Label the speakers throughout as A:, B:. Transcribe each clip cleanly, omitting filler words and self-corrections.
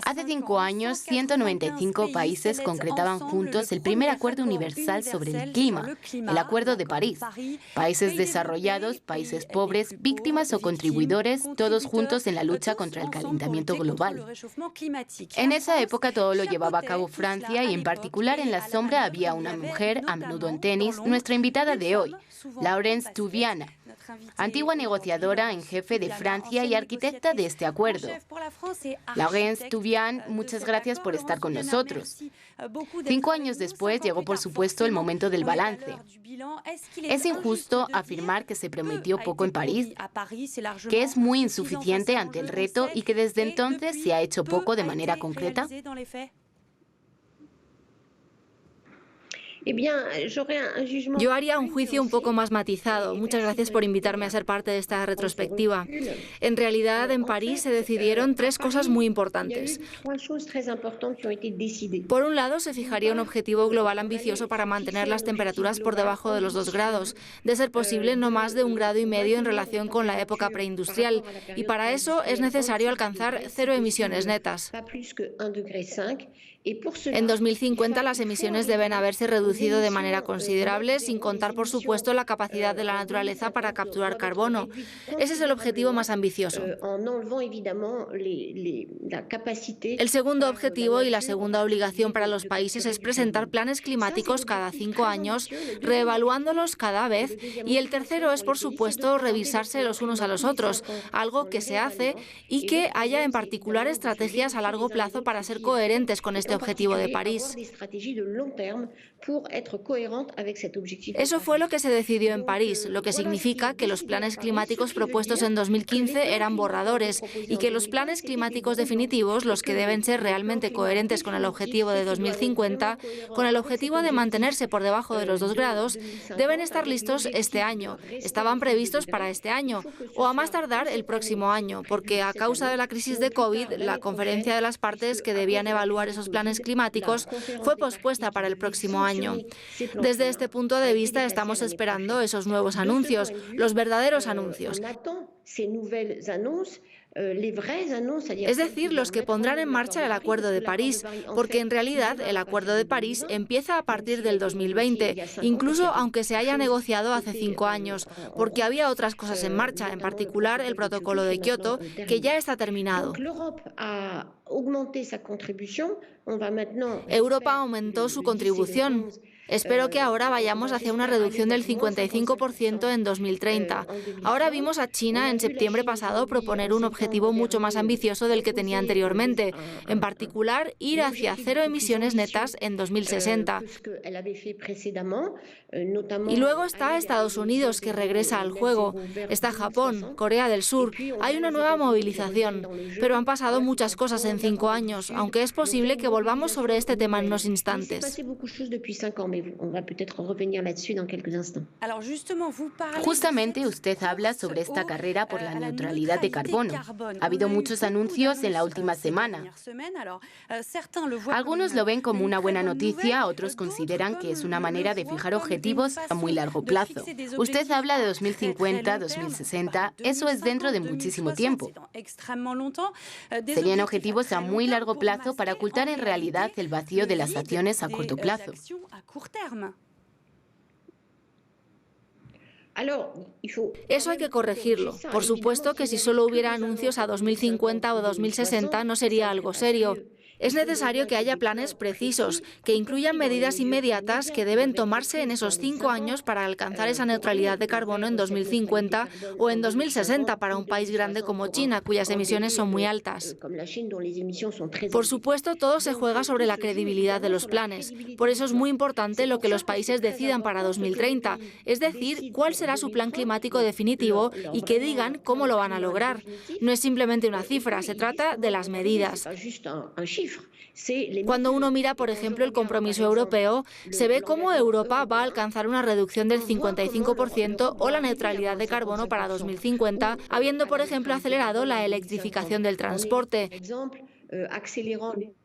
A: Hace 5 años, 195 países concretaban juntos el primer acuerdo universal sobre el clima, el Acuerdo de París. Países desarrollados, países pobres, víctimas o contribuidores, todos juntos en la lucha contra el calentamiento global. En esa época todo lo llevaba a cabo Francia y en particular en la sombra había una mujer, a menudo en tenis, nuestra invitada de hoy, Laurence Toubiana, antigua negociadora en jefe de Francia y arquitecta de este acuerdo. Laurence Toubiana, muchas gracias por estar con nosotros. 5 años después llegó, por supuesto, el momento del balance. ¿Es injusto afirmar que se prometió poco en París, que es muy insuficiente ante el reto y que desde entonces se ha hecho poco de manera concreta?
B: Yo haría un juicio un poco más matizado. Muchas gracias por invitarme a ser parte de esta retrospectiva. En realidad, en París se decidieron 3 cosas muy importantes. Por un lado, se fijaría un objetivo global ambicioso para mantener las temperaturas por debajo de los 2 grados, de ser posible no más de 1,5 grados en relación con la época preindustrial, y para eso es necesario alcanzar 0 emisiones netas. En 2050 las emisiones deben haberse reducido de manera considerable, sin contar, por supuesto, la capacidad de la naturaleza para capturar carbono. Ese es el objetivo más ambicioso. El segundo objetivo y la segunda obligación para los países es presentar planes climáticos cada 5 años, reevaluándolos cada vez, y el tercero es, por supuesto, revisarse los unos a los otros, algo que se hace, y que haya en particular estrategias a largo plazo para ser coherentes con este objetivo de París. Eso fue lo que se decidió en París, lo que significa que los planes climáticos propuestos en 2015 eran borradores y que los planes climáticos definitivos, los que deben ser realmente coherentes con el objetivo de 2050, con el objetivo de mantenerse por debajo de los 2 grados, deben estar listos este año. Estaban previstos para este año o a más tardar el próximo año, porque a causa de la crisis de COVID, la conferencia de las partes que debían evaluar esos planes climáticos fue pospuesta para el próximo año. Desde este punto de vista estamos esperando esos nuevos anuncios, los verdaderos anuncios. Es decir, los que pondrán en marcha el Acuerdo de París, porque en realidad el Acuerdo de París empieza a partir del 2020, incluso aunque se haya negociado hace 5 años, porque había otras cosas en marcha, en particular el Protocolo de Kioto, que ya está terminado. Europa aumentó su contribución. Espero que ahora vayamos hacia una reducción del 55% en 2030. Ahora vimos a China en septiembre pasado proponer un objetivo mucho más ambicioso del que tenía anteriormente, en particular ir hacia 0 emisiones netas en 2060. Y luego está Estados Unidos, que regresa al juego. Está Japón, Corea del Sur. Hay una nueva movilización. Pero han pasado muchas cosas en 5 años, aunque es posible que volvamos sobre este tema en unos instantes.
A: Justamente usted habla sobre esta carrera por la neutralidad de carbono. Ha habido muchos anuncios en la última semana. Algunos lo ven como una buena noticia, otros consideran que es una manera de fijar objetivos a muy largo plazo. Usted habla de 2050, 2060, eso es dentro de muchísimo tiempo. Serían objetivos a muy largo plazo para ocultar en realidad el vacío de las acciones a corto plazo.
B: Eso hay que corregirlo. Por supuesto que si solo hubiera anuncios a 2050 o 2060 no sería algo serio. Es necesario que haya planes precisos, que incluyan medidas inmediatas que deben tomarse en esos 5 años para alcanzar esa neutralidad de carbono en 2050 o en 2060 para un país grande como China, cuyas emisiones son muy altas. Por supuesto, todo se juega sobre la credibilidad de los planes. Por eso es muy importante lo que los países decidan para 2030, es decir, cuál será su plan climático definitivo y que digan cómo lo van a lograr. No es simplemente una cifra, se trata de las medidas. Cuando uno mira, por ejemplo, el compromiso europeo, se ve cómo Europa va a alcanzar una reducción del 55% o la neutralidad de carbono para 2050, habiendo, por ejemplo, acelerado la electrificación del transporte.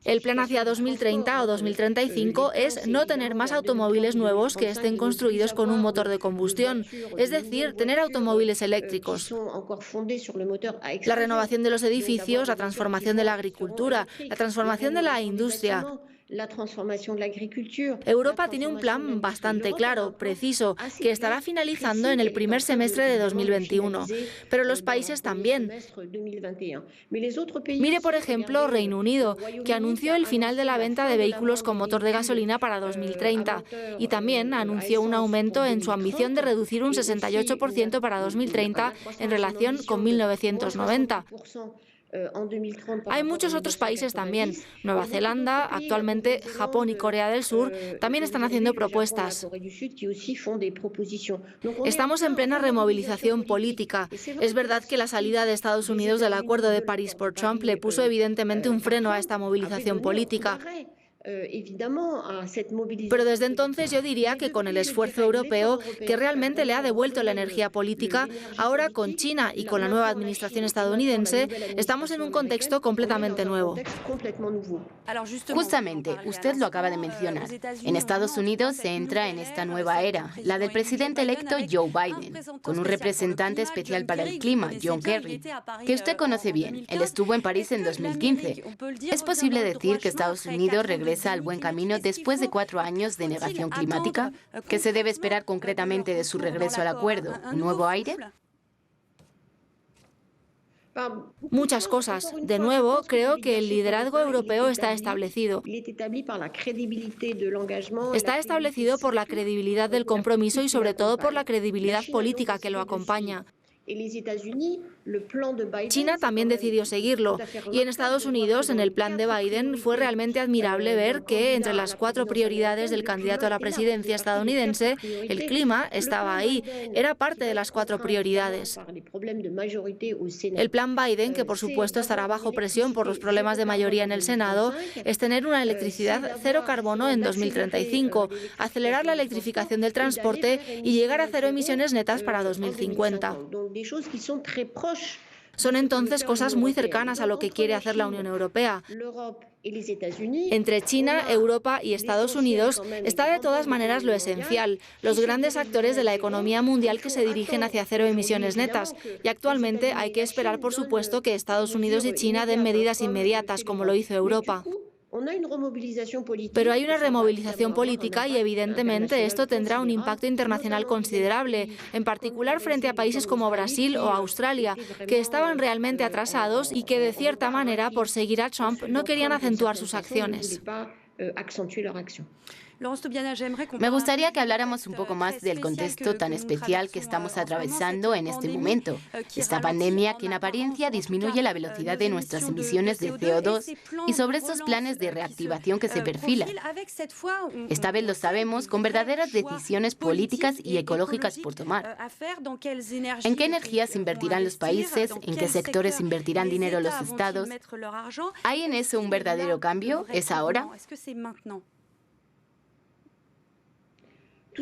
B: El plan hacia 2030 o 2035 es no tener más automóviles nuevos que estén construidos con un motor de combustión, es decir, tener automóviles eléctricos. La renovación de los edificios, la transformación de la agricultura, la transformación de la industria. Europa tiene un plan bastante claro, preciso, que estará finalizando en el primer semestre de 2021, pero los países también. Mire, por ejemplo, Reino Unido, que anunció el final de la venta de vehículos con motor de gasolina para 2030 y también anunció un aumento en su ambición de reducir un 68% para 2030 en relación con 1990. Hay muchos otros países también. Nueva Zelanda, actualmente Japón y Corea del Sur también están haciendo propuestas. Estamos en plena removilización política. Es verdad que la salida de Estados Unidos del Acuerdo de París por Trump le puso evidentemente un freno a esta movilización política. Pero desde entonces yo diría que con el esfuerzo europeo, que realmente le ha devuelto la energía política, ahora con China y con la nueva administración estadounidense, estamos en un contexto completamente nuevo.
A: Justamente, usted lo acaba de mencionar. En Estados Unidos se entra en esta nueva era, la del presidente electo Joe Biden, con un representante especial para el clima, John Kerry, que usted conoce bien. Él estuvo en París en 2015. ¿Es posible decir que Estados Unidos regresa al buen camino después de 4 años de negación climática? ¿Qué se debe esperar concretamente de su regreso al acuerdo? ¿Un nuevo aire?
B: Muchas cosas. De nuevo, creo que el liderazgo europeo está establecido. Está establecido por la credibilidad del compromiso y sobre todo por la credibilidad política que lo acompaña. China también decidió seguirlo y en Estados Unidos, en el plan de Biden, fue realmente admirable ver que entre las 4 prioridades del candidato a la presidencia estadounidense, el clima estaba ahí, era parte de las 4 prioridades. El plan Biden, que por supuesto estará bajo presión por los problemas de mayoría en el Senado, es tener una electricidad cero carbono en 2035, acelerar la electrificación del transporte y llegar a 0 emisiones netas para 2050. Son entonces cosas muy cercanas a lo que quiere hacer la Unión Europea. Entre China, Europa y Estados Unidos está de todas maneras lo esencial, los grandes actores de la economía mundial que se dirigen hacia 0 emisiones netas. Y actualmente hay que esperar, por supuesto, que Estados Unidos y China den medidas inmediatas, como lo hizo Europa. Pero hay una removilización política y evidentemente esto tendrá un impacto internacional considerable, en particular frente a países como Brasil o Australia, que estaban realmente atrasados y que de cierta manera, por seguir a Trump, no querían acentuar sus acciones.
A: Me gustaría que habláramos un poco más del contexto tan especial que estamos atravesando en este momento. Esta pandemia que en apariencia disminuye la velocidad de nuestras emisiones de CO2 y sobre estos planes de reactivación que se perfilan. Esta vez lo sabemos con verdaderas decisiones políticas y ecológicas por tomar. ¿En qué energías invertirán los países? ¿En qué sectores invertirán dinero los estados? ¿Hay en eso un verdadero cambio? ¿Es ahora?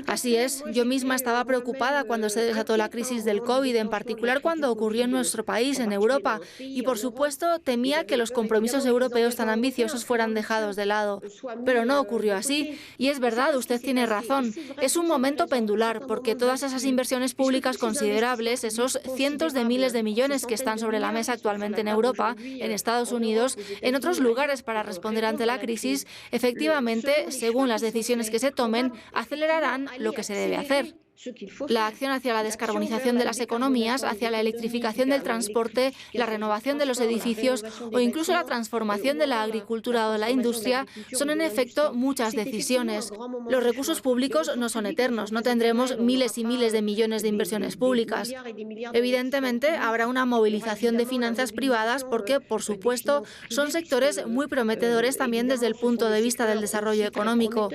B: Así es, yo misma estaba preocupada cuando se desató la crisis del COVID, en particular cuando ocurrió en nuestro país, en Europa, y por supuesto temía que los compromisos europeos tan ambiciosos fueran dejados de lado. Pero no ocurrió así, y es verdad, usted tiene razón, es un momento pendular, porque todas esas inversiones públicas considerables, esos cientos de miles de millones que están sobre la mesa actualmente en Europa, en Estados Unidos, en otros lugares para responder ante la crisis, efectivamente, según las decisiones que se tomen, acelerarán lo que se debe hacer. La acción hacia la descarbonización de las economías, hacia la electrificación del transporte, la renovación de los edificios o incluso la transformación de la agricultura o de la industria son en efecto muchas decisiones. Los recursos públicos no son eternos, no tendremos miles y miles de millones de inversiones públicas. Evidentemente habrá una movilización de finanzas privadas porque, por supuesto, son sectores muy prometedores también desde el punto de vista del desarrollo económico.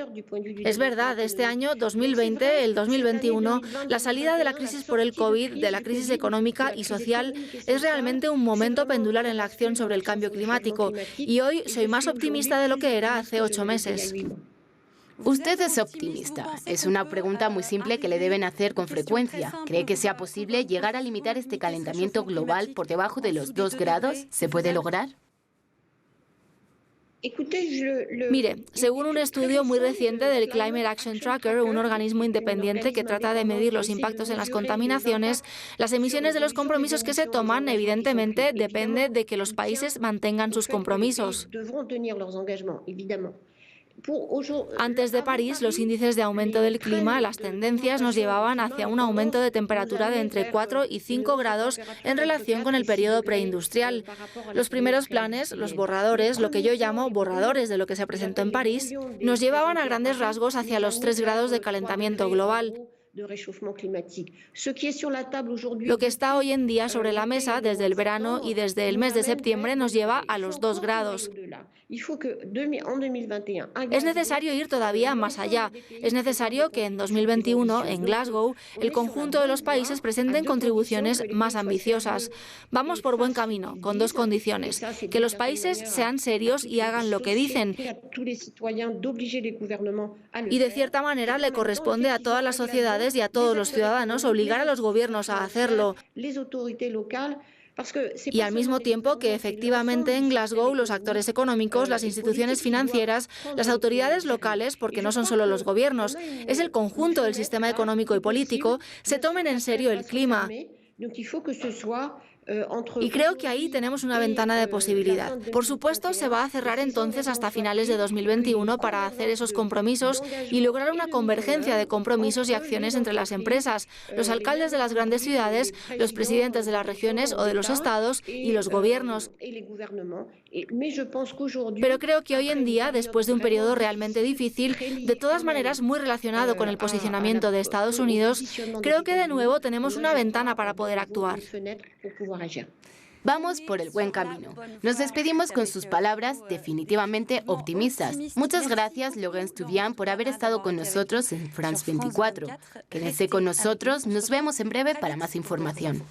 B: Es verdad, este año 2020, el 2021, la salida de la crisis por el COVID, de la crisis económica y social, es realmente un momento pendular en la acción sobre el cambio climático y hoy soy más optimista de lo que era hace 8 meses.
A: Usted es optimista. Es una pregunta muy simple que le deben hacer con frecuencia. ¿Cree que sea posible llegar a limitar este calentamiento global por debajo de los 2 grados? ¿Se puede lograr?
B: Mire, según un estudio muy reciente del Climate Action Tracker, un organismo independiente que trata de medir los impactos en las contaminaciones, las emisiones de los compromisos que se toman, evidentemente, depende de que los países mantengan sus compromisos. Antes de París, los índices de aumento del clima, las tendencias nos llevaban hacia un aumento de temperatura de entre 4 y 5 grados en relación con el periodo preindustrial. Los primeros planes, los borradores, lo que yo llamo borradores de lo que se presentó en París, nos llevaban a grandes rasgos hacia los 3 grados de calentamiento global. Lo que está hoy en día sobre la mesa desde el verano y desde el mes de septiembre nos lleva a los 2 grados. Es necesario ir todavía más allá. Es necesario que en 2021, en Glasgow, el conjunto de los países presenten contribuciones más ambiciosas. Vamos por buen camino, con 2 condiciones: que los países sean serios y hagan lo que dicen. Y de cierta manera le corresponde a todas las sociedades y a todos los ciudadanos obligar a los gobiernos a hacerlo. Y al mismo tiempo que efectivamente en Glasgow los actores económicos, las instituciones financieras, las autoridades locales, porque no son solo los gobiernos, es el conjunto del sistema económico y político, se tomen en serio el clima. Y creo que ahí tenemos una ventana de posibilidad. Por supuesto, se va a cerrar entonces hasta finales de 2021 para hacer esos compromisos y lograr una convergencia de compromisos y acciones entre las empresas, los alcaldes de las grandes ciudades, los presidentes de las regiones o de los estados y los gobiernos. Pero creo que hoy en día, después de un periodo realmente difícil, de todas maneras muy relacionado con el posicionamiento de Estados Unidos, creo que de nuevo tenemos una ventana para poder actuar.
A: Vamos por el buen camino. Nos despedimos con sus palabras definitivamente optimistas. Muchas gracias, Laurence Touvian, por haber estado con nosotros en France 24. Quédense con nosotros, nos vemos en breve para más información.